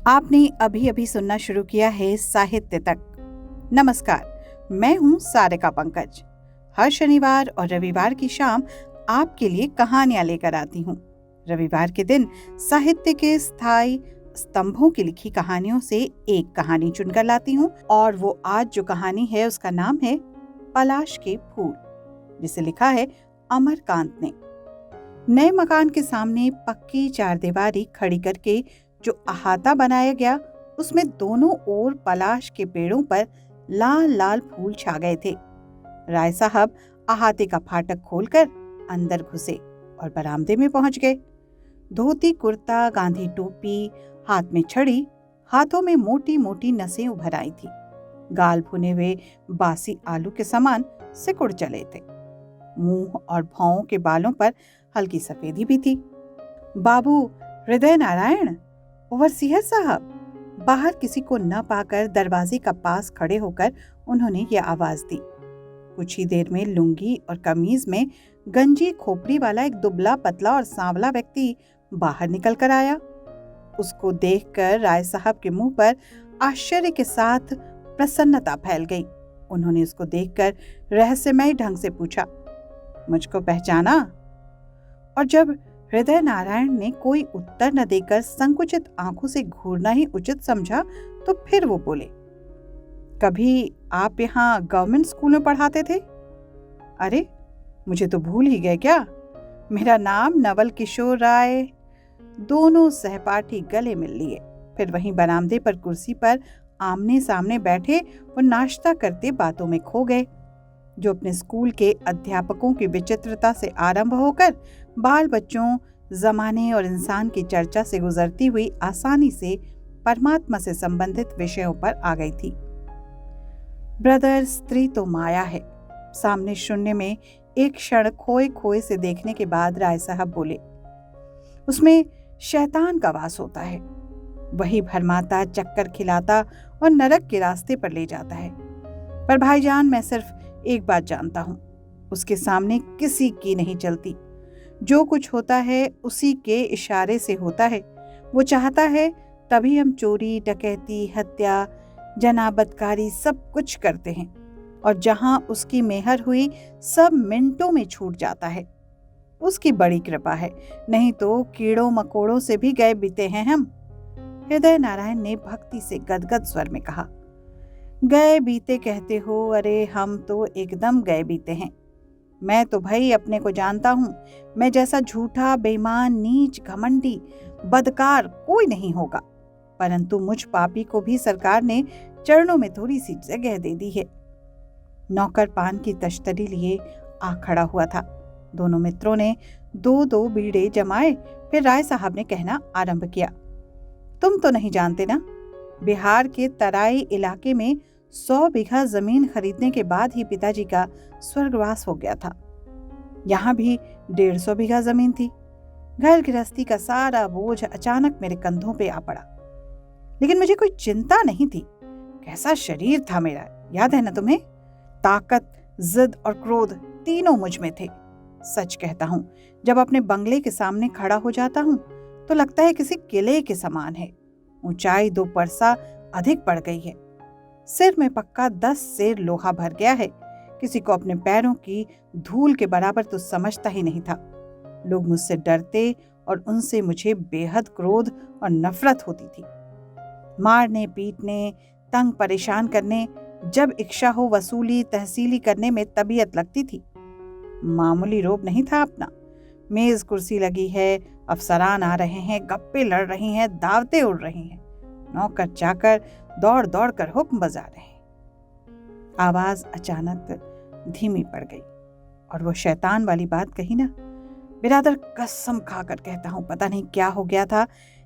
आपने अभी अभी सुनना शुरू किया है साहित्य तक। नमस्कार, मैं हूं सारिका पंकज। हर शनिवार और रविवार की शाम आपके लिए कहानियां लेकर आती हूं। रविवार के दिन साहित्य के स्थायी स्तंभों की लिखी कहानियों से एक कहानी चुनकर लाती हूं और वो आज जो कहानी है उसका नाम है पलाश के फूल, जिसे लिखा है अमरकांत ने। नए मकान के सामने पक्की चारदीवारी खड़ी करके जो अहाता बनाया गया, उसमें दोनों ओर पलाश के पेड़ों पर लाल लाल फूल छा गए थे। राय साहब अहाते का फाटक खोलकर अंदर घुसे और बरामदे में पहुंच गए। धोती कुर्ता, गांधी टोपी, हाथ में छड़ी, हाथों में मोटी मोटी नसें उभर आई थी। गाल भुने हुए बासी आलू के समान सिकुड़ चले थे। मुंह और भौं के बालों पर हल्की सफेदी भी थी। बाबू हृदय नारायण, ओवरसीयर साहब। बाहर किसी को न पाकर दरवाजे का पास खड़े होकर उन्होंने ये आवाज दी। कुछ ही देर में लुंगी और कमीज में गंजी खोपड़ी वाला एक दुबला पतला और सांवला व्यक्ति बाहर निकल कर आया। उसको देखकर राय साहब के मुंह पर आश्चर्य के साथ प्रसन्नता फैल गई। उन्होंने उसको देखकर रहस्यमय ढंग से पूछा, मुझको पहचाना? और जब हृदय नारायण ने कोई उत्तर न देकर संकुचित आंखों से घूरना ही उचित समझा, तो फिर वो बोले, कभी आप यहाँ गवर्नमेंट स्कूल में पढ़ाते थे? अरे, मुझे तो भूल ही गए क्या? मेरा नाम नवल किशोर राय। दोनों सहपाठी गले मिल लिए। फिर वहीं बरामदे पर कुर्सी पर आमने सामने बैठे वो नाश्ता करते बातों में खो गए, जो अपने स्कूल के अध्यापकों की विचित्रता से आरंभ होकर बाल बच्चों, जमाने और इंसान की चर्चा से गुजरती हुई आसानी से परमात्मा से संबंधित विषयों पर आ गई थी। ब्रदर, स्त्री तो माया है। सामने शून्य में एक क्षण खोए खोए से देखने के बाद राय साहब बोले, उसमें शैतान का वास होता है। वही भरमाता, चक्कर खिलाता और नरक के रास्ते पर ले जाता है। पर भाईजान, मैं सिर्फ एक बात जानता हूं, उसके सामने किसी की नहीं चलती। जो कुछ होता है उसी के इशारे से होता है। वो चाहता है तभी हम चोरी, डकैती, हत्या, जनाबतकारी सब कुछ करते हैं, और जहां उसकी मेहर हुई सब मिनटों में छूट जाता है। उसकी बड़ी कृपा है, नहीं तो कीड़ों मकोड़ों से भी गए बीते हैं हम। हृदय नारायण ने भक्ति से गदगद स्वर में कहा, गए बीते कहते हो? अरे, हम तो एकदम गए बीते हैं। मैं तो भाई अपने को जानता हूं। मैं जैसा झूठा, बेईमान, नीच, घमंडी, बदकार कोई नहीं होगा। परंतु मुझ पापी को भी सरकार ने चरणों में थोड़ी सी जगह दे दी है। नौकर पान की तश्तरी लिए आ खड़ा हुआ था। दोनों मित्रों ने दो दो बीड़े जमाए। फिर राय साहब ने कहना आरंभ किया, तुम तो नहीं जानते ना, बिहार के तराई इलाके में 100 बीघा जमीन खरीदने के बाद ही पिताजी का स्वर्गवास हो गया था। यहाँ भी 150 बीघा जमीन थी। घर गृहस्थी का सारा बोझ अचानक मेरे कंधों पे आ पड़ा, लेकिन मुझे कोई चिंता नहीं थी। कैसा शरीर था मेरा, याद है ना तुम्हें? ताकत, जिद और क्रोध तीनों मुझ में थे। सच कहता हूँ, जब अपने बंगले के सामने खड़ा हो जाता हूँ तो लगता है किसी किले के समान है। ऊंचाई 2 परसा अधिक बढ़ गई है। सिर में पक्का 10 सेर लोहा भर गया है। किसी को अपने पैरों की धूल के बराबर तो समझता ही नहीं था। लोग मुझसे डरते और उनसे मुझे बेहद क्रोध और नफरत होती थी। मारने, पीटने, तंग परेशान करने, जब इच्छा हो वसूली, तहसीली करने में तबीयत लगती थी। मामूली रोब नहीं था अपना। मेज कुर्सी लगी है, अफसरान आ रहे हैं, गप्पे लड़ रही हैं, दावतें उड़ रही हैं, नौकर चाकर दौड़ दौड़ कर हुक्म बजा रहे हैं। आवाज अचानक धीमी पड़ गई और वो शैतान वाली बात कही ना, बिरादर, कसम खाकर कहता हूं, पता नहीं क्या हो गया था।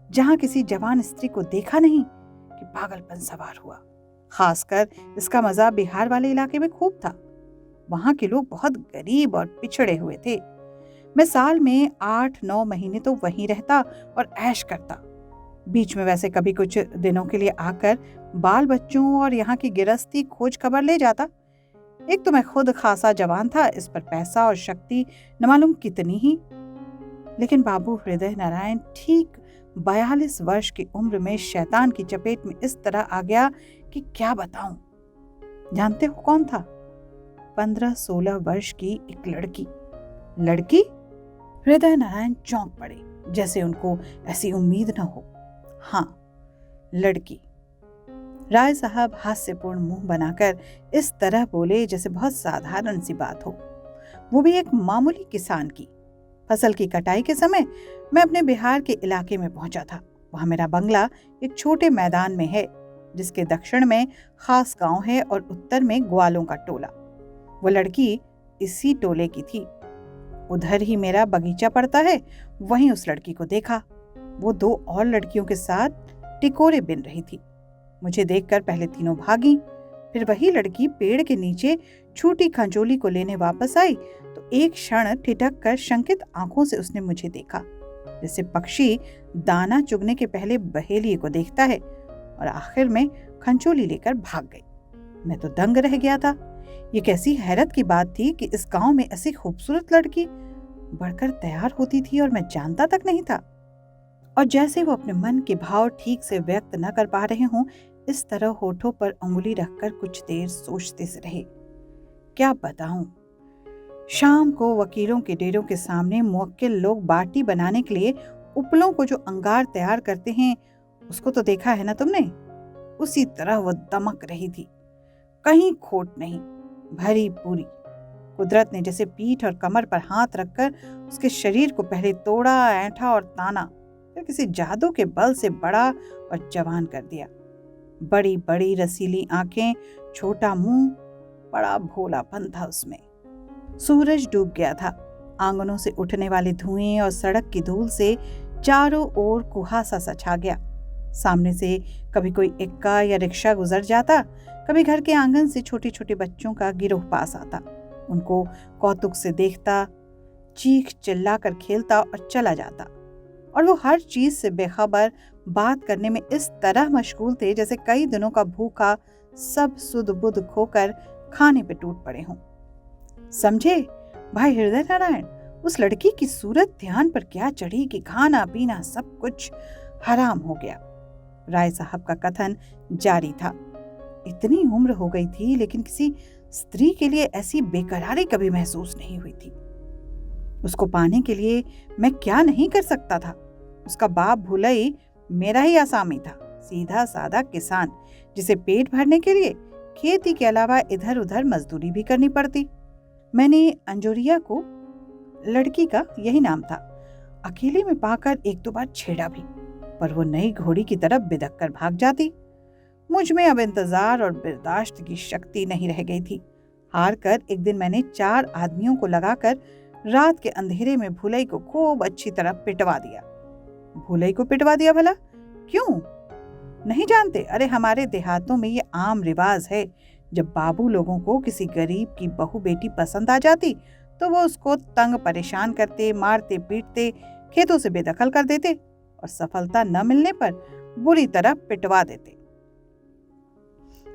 जहां किसी जवान स्त्री को देखा नहीं कि पागलपन सवार हुआ। खासकर इसका मजा बिहार वाले इलाके में खूब था। वहां के लोग बहुत गरीब और पिछड़े हुए थे। मैं साल में 8-9 महीने तो वहीं रहता और ऐश करता। बीच में वैसे कभी कुछ दिनों के लिए आकर बाल बच्चों और यहाँ की गृहस्थी खोज खबर ले जाता। एक तो मैं खुद खासा जवान था, इस पर पैसा और शक्ति न मालूम कितनी ही। लेकिन बाबू हृदय नारायण ठीक 42 वर्ष की उम्र में शैतान की चपेट में इस तरह आ गया कि क्या बताऊं। जानते हो कौन था? 15-16 वर्ष की एक लड़की। लड़की? हृदय नारायण चौंक पड़े, जैसे उनको ऐसी उम्मीद न हो। हाँ, लड़की। राय साहब हास्यपूर्ण मुंह बनाकर इस तरह बोले जैसे बहुत साधारण सी बात हो, वो भी एक मामूली किसान की। फसल की कटाई के समय मैं अपने बिहार के इलाके में पहुंचा था। वहां मेरा बंगला एक छोटे मैदान में है, जिसके दक्षिण में खास गांव है और उत्तर में ग्वालों का टोला। वो लड़की इसी टोले की थी। उधर ही मेरा बगीचा पड़ता है, वहीं उस लड़की को देखा। वो 2 और लड़कियों के साथ टिकोरे बिन रही थी। मुझे देखकर पहले तीनों भागी, फिर वही लड़की पेड़ के नीचे छोटी खंजोली को लेने वापस आई तो एक क्षण ठिठक कर शंकित आंखों से उसने मुझे देखा, जैसे पक्षी दाना चुगने के पहले बहेलिए को देखता है, और आखिर में खंजोली लेकर भाग गई। मैं तो दंग रह गया था। ये कैसी हैरत की बात थी कि इस गांव में ऐसी खूबसूरत लड़की बढ़कर तैयार होती थी और मैं जानता तक नहीं था। और जैसे वो अपने मन के भाव ठीक से व्यक्त न कर पा रहे हों, इस तरह होठों पर उंगली रखकर कुछ देर सोचते से रहे। क्या बताऊं। शाम को वकीलों के डेरों के सामने मुवक्किल लोग बाटी बनाने के लिए उपलों को जो अंगार तैयार करते हैं, उसको तो देखा है ना तुमने। उसी तरह वो दमक रही थी, कहीं खोट नहीं, भरी पूरी। कुदरत ने जैसे पीठ और कमर पर हाथ रखकर उसके शरीर को पहले तोड़ा, ऐंठा और ताना, फिर किसी जादू के बल से बड़ा और जवान कर दिया। बड़ी बड़ी रसीली आंखें, छोटा मुंह, बड़ा भोलापन था उसमें। सूरज डूब गया था। आंगनों से उठने वाले धुएं और सड़क की धूल से चारों ओर कुहासा सा छा गया। सामने से कभी कोई एक्का या रिक्शा गुजर जाता, कभी घर के आंगन से छोटे छोटे बच्चों का गिरोह पास आता। उनको कौतुक से देखता, चीख चिल्लाकर खेलता और चला जाता। और वो हर चीज से बेखबर बात करने में इस तरह मशगूल थे जैसे कई दिनों का भूखा सब सुध बुध खोकर खाने पे टूट पड़े हों। समझे भाई हृदय नारायण, उस लड़की की सूरत ध्यान पर क्या चढ़ी कि खाना पीना सब कुछ हराम हो गया। राय साहब का कथन जारी था। इतनी उम्र हो गई थी, लेकिन किसी स्त्री के लिए ऐसी बेकरारी कभी महसूस नहीं हुई थी। उसको पाने के लिए मैं क्या नहीं कर सकता था। उसका बाप भुलई मेरा ही आसामी था, सीधा साधा किसान, जिसे पेट भरने के लिए खेती के अलावा इधर उधर मजदूरी भी करनी पड़ती। मैंने अंजोरिया को, लड़की का यही नाम था, अकेले में पाकर 1-2 बार छेड़ा भी, पर वो नई घोड़ी की तरफ बिदक कर भाग जाती। मुझ में अब इंतजार और बर्दाश्त की शक्ति नहीं रह गई थी। हार कर एक दिन मैंने 4 आदमियों को लगाकर रात के अंधेरे में भुलई को खूब अच्छी तरह पिटवा दिया। भुलई को पिटवा दिया भला? क्यों नहीं जानते? अरे हमारे देहातों में ये आम रिवाज है, जब बाबू लोगों को किसी गरीब की बहू बेटी पसंद आ जाती तो वो उसको तंग परेशान करते, मारते पीटते, खेतों से बेदखल कर देते और सफलता न मिलने पर बुरी तरह पिटवा देते।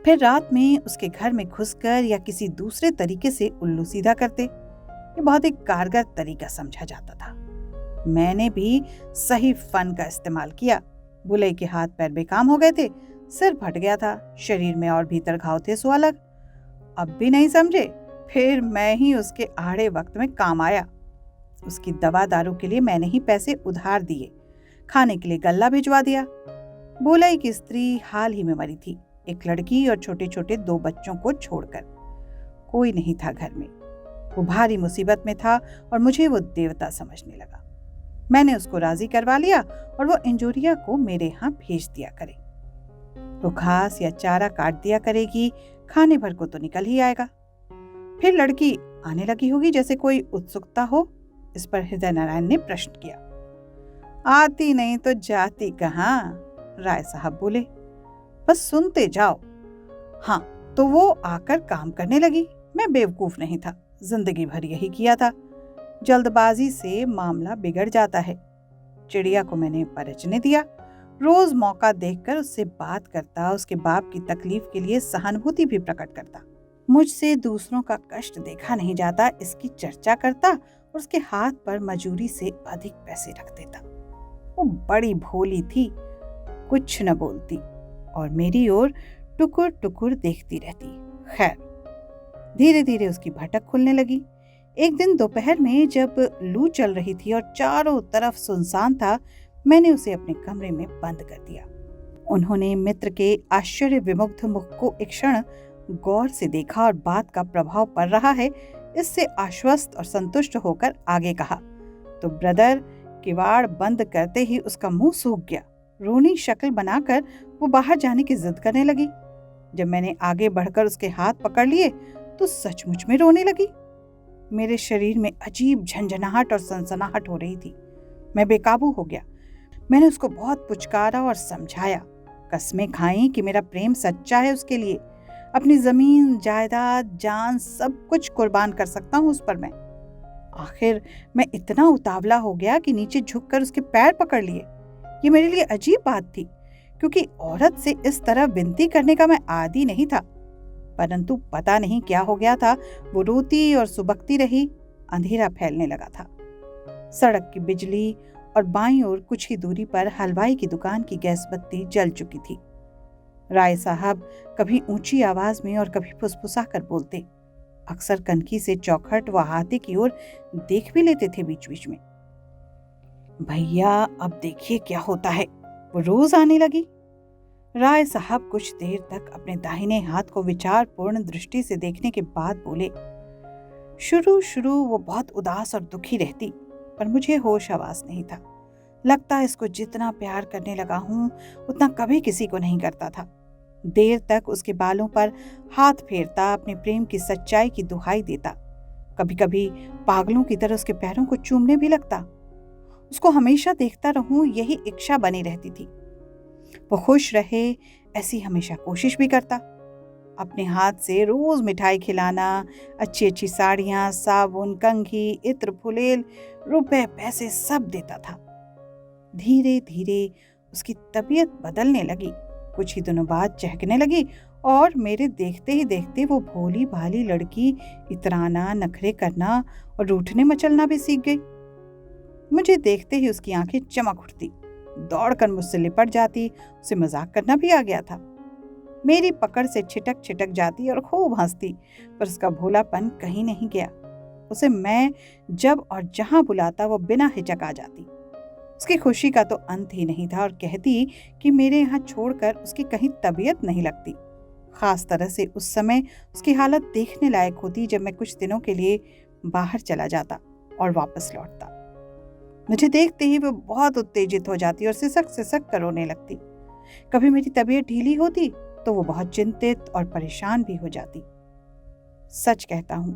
फिर रात में उसके घर में घुसकर या किसी दूसरे तरीके से उल्लू सीधा करते। ये बहुत ही कारगर तरीका समझा जाता था। मैंने भी सही फन का इस्तेमाल किया। बुलई के हाथ पैर बेकाम हो गए थे, सिर फट गया था, शरीर में और भीतर घाव थे सो अलग। अब भी नहीं समझे? फिर मैं ही उसके आड़े वक्त में काम आया। उसकी दवा दारू के लिए मैंने ही पैसे उधार दिए, खाने के लिए गल्ला भिजवा दिया। बुलई की स्त्री हाल ही में मरी थी, एक लड़की और छोटे छोटे 2 बच्चों को छोड़कर। कोई नहीं था घर में। वो भारी मुसीबत में था और मुझे वो देवता समझने लगा। मैंने उसको राजी करवा लिया और वो इंजोरिया को मेरे यहाँ भेज दिया करे। वो घास या चारा काट दिया करेगी, खाने भर को तो निकल ही आएगा। फिर लड़की आने लगी होगी जैसे कोई उत्सुकता हो। इस पर हृदय नारायण ने प्रश्न किया। आती नहीं तो जाती कहाँ? राय साहब बोले। बस सुनते जाओ। हाँ, तो वो आकर काम करने लगी। मैं बेवकूफ नहीं था, जिंदगी भर यही किया था। जल्दबाजी से मामला बिगड़ जाता है। चिड़िया को मैंने परचने दिया। रोज मौका देखकर उससे बात करता, उसके बाप की तकलीफ के लिए सहानुभूति भी प्रकट करता। मुझसे दूसरों का कष्ट देखा नहीं जाता, इसकी चर्चा करता और उसके हाथ पर मजूरी से अधिक पैसे रख देता। वो बड़ी भोली थी, कुछ न बोलती और मेरी ओर टुकुर टुकुर देखती रहती। खैर, धीरे धीरे उसकी भटक खुलने लगी। एक दिन दोपहर में जब लू चल रही थी और चारों तरफ सुनसान था, मैंने उसे अपने कमरे में बंद कर दिया। उन्होंने मित्र के आश्चर्य विमुग्ध मुख को एक क्षण गौर से देखा और बात का प्रभाव पड़ रहा है इससे आश्वस्त और संतुष्ट होकर आगे कहा, तो ब्रदर, किवाड़ बंद करते ही उसका मुंह सूख गया। रोनी शक्ल बनाकर वो बाहर जाने की जिद करने लगी। जब मैंने आगे बढ़कर उसके हाथ पकड़ लिए तो सचमुच में रोने लगी। मेरे शरीर में अजीब झंझनाहट और सनसनाहट हो रही थी। मैं बेकाबू हो गया। मैंने उसको बहुत पुचकारा और समझाया, कस्में खाई कि मेरा प्रेम सच्चा है उसके लिए। अपनी जमीन, जायदाद, जान सब कुछ कुर्बान कर सकता हूँ उस पर मैं। आखिर मैं इतना उतावला हो गया कि नीचे झुककर उसके पैर पकड़ लिए। ये मेरे लिए अजीब बात थी, क्योंकि औरत से इस तरह विनती करने का मैं आदी नहीं था। परंतु पता नहीं क्या हो गया था, वो रोती और सुबकती रही। अंधेरा फैलने लगा था। सड़क की बिजली और बाईं ओर कुछ ही दूरी पर हलवाई की दुकान की गैस बत्ती जल चुकी थी। राय साहब कभी ऊंची आवाज में और कभी फुसफुसा कर बोलते। अक्सर कनखी से चौखट व हाथे की ओर देख भी लेते थे बीच बीच में। भैया, अब देखिए क्या होता है। वो रोज आने लगी। राय साहब कुछ देर तक अपने दाहिने हाथ को विचारपूर्ण दृष्टि से देखने के बाद बोले, शुरू वो बहुत उदास और दुखी रहती, पर मुझे होश आवास नहीं था। लगता है इसको जितना प्यार करने लगा हूं उतना कभी किसी को नहीं करता था। देर तक उसके बालों पर हाथ फेरता, अपने प्रेम की सच्चाई की दुहाई देता। कभी कभी पागलों की तरह उसके पैरों को चूमने भी लगता। उसको हमेशा देखता रहूं, यही इच्छा बनी रहती थी। वो खुश रहे ऐसी हमेशा कोशिश भी करता। अपने हाथ से रोज मिठाई खिलाना, अच्छी अच्छी साड़ियां, साबुन, कंघी, इत्र, फुलेल, रुपए, पैसे सब देता था। धीरे धीरे उसकी तबीयत बदलने लगी। कुछ ही दिनों बाद चहकने लगी और मेरे देखते ही देखते वो भोली भाली लड़की इतराना, नखरे करना और रूठने मचलना भी सीख गई। मुझे देखते ही उसकी आंखें चमक उठती, दौड़कर मुझसे लिपट जाती, उसे मजाक करना भी आ गया था। मेरी पकड़ से छिटक छिटक जाती और खूब हंसती, पर उसका भोलापन कहीं नहीं गया। उसे मैं जब और जहां बुलाता वो बिना हिचक आ जाती। उसकी खुशी का तो अंत ही नहीं था और कहती कि मेरे यहाँ छोड़कर उसकी कहीं तबीयत नहीं लगती। खास तरह से उस समय उसकी हालत देखने लायक होती जब मैं कुछ दिनों के लिए बाहर चला जाता और वापस लौटता। मुझे देखते ही वो बहुत उत्तेजित हो जाती और सिसक सिसक कर रोने लगती। कभी मेरी तबीयत ढीली होती तो वो बहुत चिंतित और परेशान भी हो जाती। सच कहता हूँ,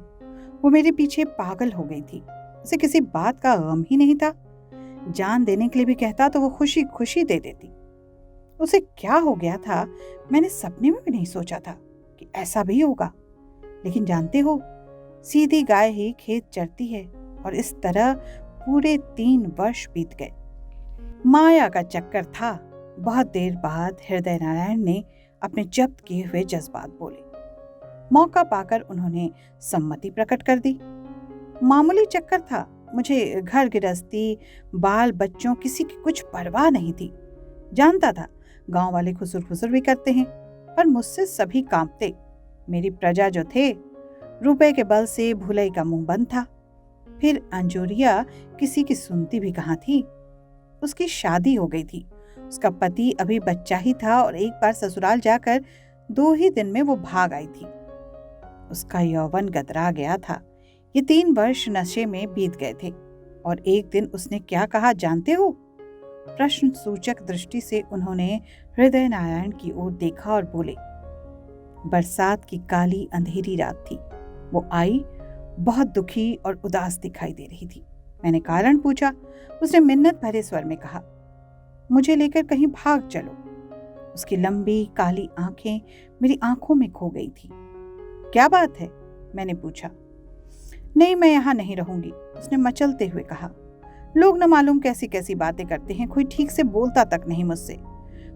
वो मेरे पीछे पागल हो गई थी। उसे किसी बात का गम ही नहीं था। जान देने के लिए भी कहता तो वो खुशी खुशी दे देती। उसे क्या हो गया था, मैंने सपने में भी नहीं सोचा था कि ऐसा भी होगा। लेकिन जानते हो, सीधी गाय ही खेत चरती है और इस तरह पूरे 3 वर्ष बीत गए। माया का चक्कर था। बहुत देर बाद हृदय नारायण ने अपने जब्त किए हुए जज्बात बोले। मौका पाकर उन्होंने सम्मति प्रकट कर दी। मामूली चक्कर था। मुझे घर गृहस्थी, बाल बच्चों, किसी की कुछ परवाह नहीं थी। जानता था गांव वाले खुसुर खुसुर भी करते हैं, पर मुझसे सभी कांपते। मेरी प्रजा जो थे, रुपए के बल से भुलई का मुंह बंद था। फिर अंजोरिया किसी की सुनती भी कहाँ थी। उसकी शादी हो गई थी। उसका पति अभी बच्चा ही था और एक बार ससुराल जाकर 2 ही दिन में वो भाग आई थी। उसका यौवन गदरा गया था। ये 3 वर्ष नशे में बीत गए थे और एक दिन उसने क्या कहा जानते हो? प्रश्न सूचक दृष्टि से उन्होंने हृदय नारायण की ओर देखा और बोले। बरसात की काली अंधेरी रात थी। वो आई, बहुत दुखी और उदास दिखाई दे रही थी। मैंने कारण पूछा। उसने मिन्नत भरे स्वर में कहा, मुझे लेकर कहीं भाग चलो। उसकी लंबी काली आंखें मेरी आंखों में खो गई थी। क्या बात है? मैंने पूछा। नहीं, मैं यहाँ नहीं रहूंगी, उसने मचलते हुए कहा। लोग न मालूम कैसी कैसी बातें करते हैं, कोई ठीक से बोलता तक नहीं मुझसे।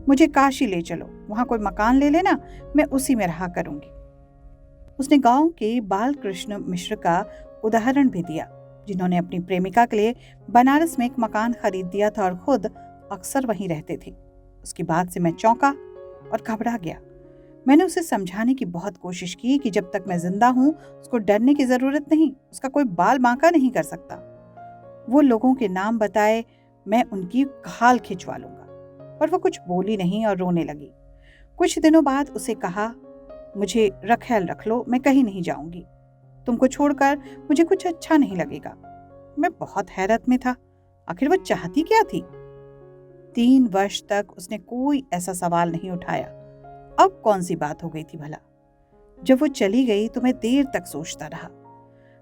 मुझे काशी ले चलो, वहां कोई मकान ले लेना, मैं उसी में रहा करूंगी। उसने गांव के बाल कृष्ण मिश्र का उदाहरण भी दिया, जिन्होंने अपनी प्रेमिका के लिए बनारस में एक मकान खरीद दिया था और खुद अक्सर वहीं रहते थे। उसकी बात से मैं चौंका और घबरा गया। मैंने उसे समझाने की बहुत कोशिश की कि जब तक मैं जिंदा हूं उसको डरने की जरूरत नहीं, उसका कोई बाल बांका नहीं कर सकता। वो लोगों के नाम बताए, मैं उनकी खाल खिंचवा लूंगा। पर वो कुछ बोली नहीं और रोने लगी। कुछ दिनों बाद उसे कहा, मुझे ख्याल रख लो, मैं कहीं नहीं जाऊंगी। तुमको छोड़कर मुझे कुछ अच्छा नहीं लगेगा। मैं बहुत हैरत में था, आखिर वो चाहती क्या थी। 3 वर्ष तक उसने कोई ऐसा सवाल नहीं उठाया। अब कौन सी बात हो गई थी भला। जब वो चली गई तो मैं देर तक सोचता रहा।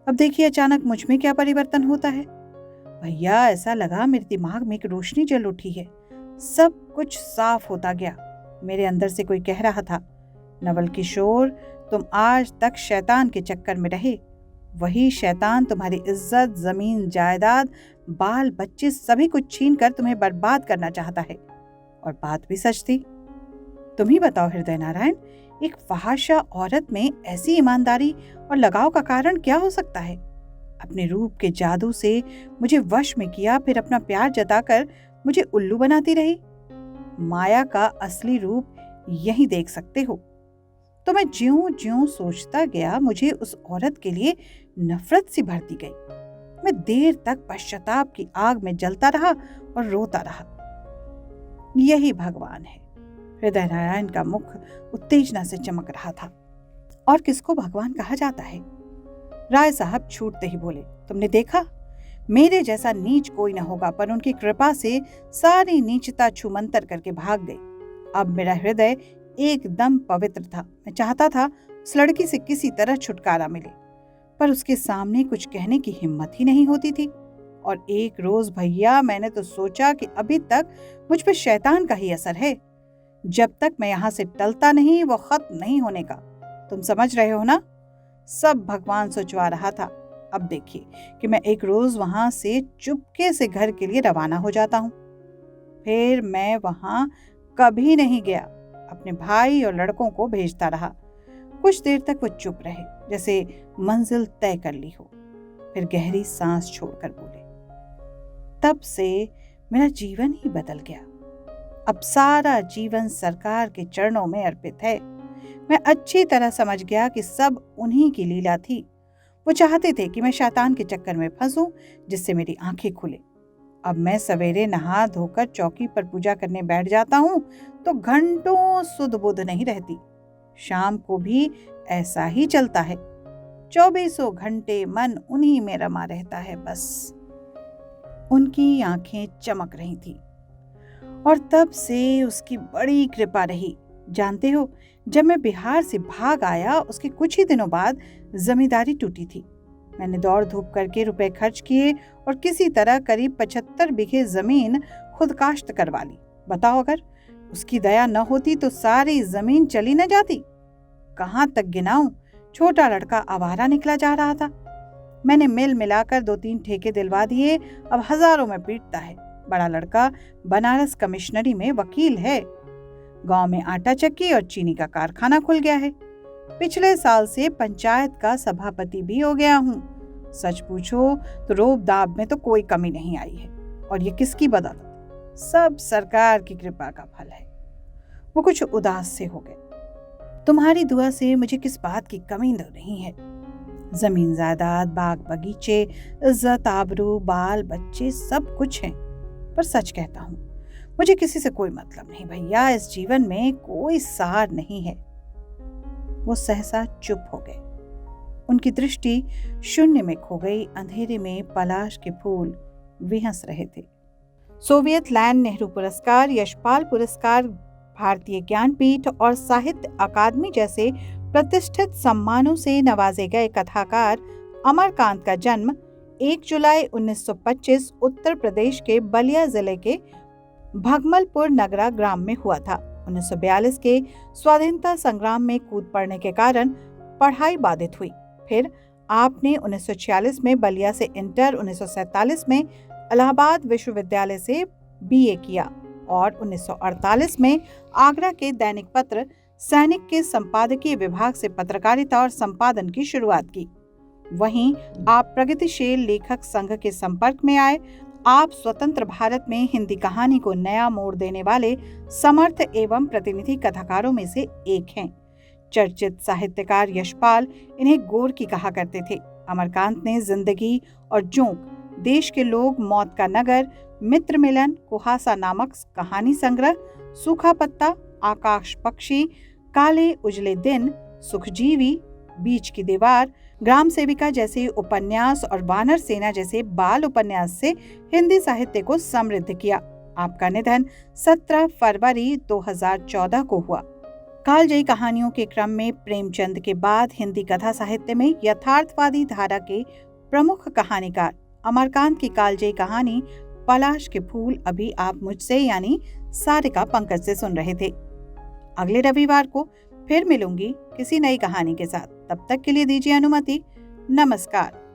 अब देखिए अचानक मुझ में क्या परिवर्तन होता है। भैया, ऐसा लगा मेरे दिमाग में एक रोशनी जल उठी है। सब कुछ साफ होता गया। मेरे अंदर से कोई कह रहा था, नवल किशोर, तुम आज तक शैतान के चक्कर में रहे। वही शैतान तुम्हारी इज्जत, जमीन, जायदाद, बाल बच्चे सभी कुछ छीन कर तुम्हें बर्बाद करना चाहता है। और बात भी सच थी। तुम ही बताओ हृदय नारायण, एक फहाशा औरत में ऐसी ईमानदारी और लगाव का कारण क्या हो सकता है। अपने रूप के जादू से मुझे वश में किया, फिर अपना प्यार जताकर मुझे उल्लू बनाती रही। माया का असली रूप यही देख सकते हो। तो मैं ज्यों ज्यों सोचता गया, मुझे उस औरत के लिए नफरत सी भरती गई। मैं देर तक पश्चाताप की आग में जलता रहा और रोता रहा। यही भगवान है। हृदय नारायण का मुख उत्तेजना से चमक रहा था। और किसको भगवान कहा जाता है? राय साहब छूटते ही बोले, तुमने देखा, मेरे जैसा नीच कोई न होगा, पर उनकी कृपा से सारी नीचता छूमंतर करके भाग गई। अब मेरा हृदय एकदम पवित्र था। मैं चाहता था उस लड़की से किसी तरह छुटकारा मिले, पर उसके सामने कुछ कहने की हिम्मत ही नहीं होती थी। और एक रोज भैया, मैंने तो सोचा कि अभी तक मुझ पर शैतान का ही असर है। जब तक मैं यहां से टलता नहीं, वो खत्म नहीं होने का। तुम समझ रहे हो ना? सब भगवान सोचवा रहा था। अब देखिए कि मैं एक रोज वहां से चुपके से घर के लिए रवाना हो जाता हूँ। फिर मैं वहां कभी नहीं गया। अपने भाई और लड़कों को भेजता रहा। कुछ देर तक वो चुप रहे, जैसे मंजिल तय कर ली हो। फिर गहरी सांस छोड़कर बोले, तब से मेरा जीवन ही बदल गया। अब सारा जीवन सरकार के चरणों में अर्पित है। मैं अच्छी तरह समझ गया कि सब उन्हीं की लीला थी। वो चाहते थे कि मैं शैतान के चक्कर में फंसूं, जिससे मेरी आंखें खुले। अब मैं सवेरे नहा धोकर चौकी पर पूजा करने बैठ जाता हूँ तो घंटों सुध बुध नहीं रहती। शाम को भी ऐसा ही चलता है। 24 घंटे मन उन्हीं में रमा रहता है बस। उनकी आंखें चमक रही थी। और तब से उसकी बड़ी कृपा रही। जानते हो, जब मैं बिहार से भाग आया उसके कुछ ही दिनों बाद जमींदारी टूटी थी। मैंने दौड़ धूप करके रुपए खर्च किए और किसी तरह करीब 75 बीघे जमीन खुद काश्त करवा ली। बताओ, अगर उसकी दया न होती तो सारी जमीन चली न जाती। कहाँ तक गिनाऊं, छोटा लड़का आवारा निकला जा रहा था। मैंने मिल मिलाकर 2-3 ठेके दिलवा दिए। अब हजारों में पीटता है। बड़ा लड़का बनारस कमिश्नरी में वकील है। गांव में आटा चक्की और चीनी का कारखाना खुल गया है। पिछले साल से पंचायत का सभापति भी हो गया हूँ। सच पूछो तो रोब दाब में तो कोई कमी नहीं आई है। और ये किसकी बदौलत? सब सरकार की कृपा का फल है। वो कुछ उदास से हो गए। तुम्हारी दुआ से मुझे किस बात की कमी नहीं है। जमीन जायदाद, बाग बगीचे, इज्जत आबरू, बाल बच्चे सब कुछ हैं। पर सच कहता हूँ, मुझे किसी से कोई मतलब नहीं भैया। इस जीवन में कोई सार नहीं है। वो सहसा चुप हो गए। उनकी दृष्टि शून्य में खो गई। अंधेरे में पलाश के फूल विहंस रहे थे। सोवियत लैंड नेहरू पुरस्कार, यशपाल पुरस्कार, भारतीय ज्ञानपीठ और साहित्य अकादमी जैसे प्रतिष्ठित सम्मानों से नवाजे गए कथाकार अमरकांत का जन्म 1 जुलाई 1925 उत्तर प्रदेश के बलिया जिले के भगमलपुर नगरा ग्राम में हुआ था। 1942 के स्वाधीनता संग्राम में कूद पड़ने के कारण पढ़ाई बाधित हुई। फिर आपने 1946 में बलिया से इंटर, 1947 में इलाहाबाद विश्वविद्यालय से बीए किया और 1948 में आगरा के दैनिक पत्र सैनिक के संपादकीय विभाग से पत्रकारिता और संपादन की शुरुआत की। वहीं आप प्रगतिशील लेखक संघ के संपर्क में आए आप स्वतंत्र भारत में हिंदी कहानी को नया मोड़ देने वाले समर्थ एवं प्रतिनिधि कथाकारों में से एक हैं। चर्चित साहित्यकार यशपाल इन्हें गोरकी कहा करते थे। अमरकांत ने जिंदगी और जोंक, देश के लोग, मौत का नगर, मित्र मिलन, कुहासा नामक कहानी संग्रह, सूखा पत्ता, आकाश पक्षी, काले उजले दिन, सुखजीवी, बीच की दीवार, ग्राम सेविका जैसे उपन्यास और वानर सेना जैसे बाल उपन्यास से हिंदी साहित्य को समृद्ध किया। आपका निधन 17 फरवरी 2014 को हुआ। कालजयी कहानियों के क्रम में प्रेमचंद के बाद हिंदी कथा साहित्य में यथार्थवादी धारा के प्रमुख कहानीकार अमरकांत की कालजयी कहानी पलाश के फूल अभी आप मुझसे यानी सारिका पंकज से सुन रहे थे। अगले रविवार को फिर मिलूंगी किसी नई कहानी के साथ। तब तक के लिए दीजिए अनुमति। नमस्कार।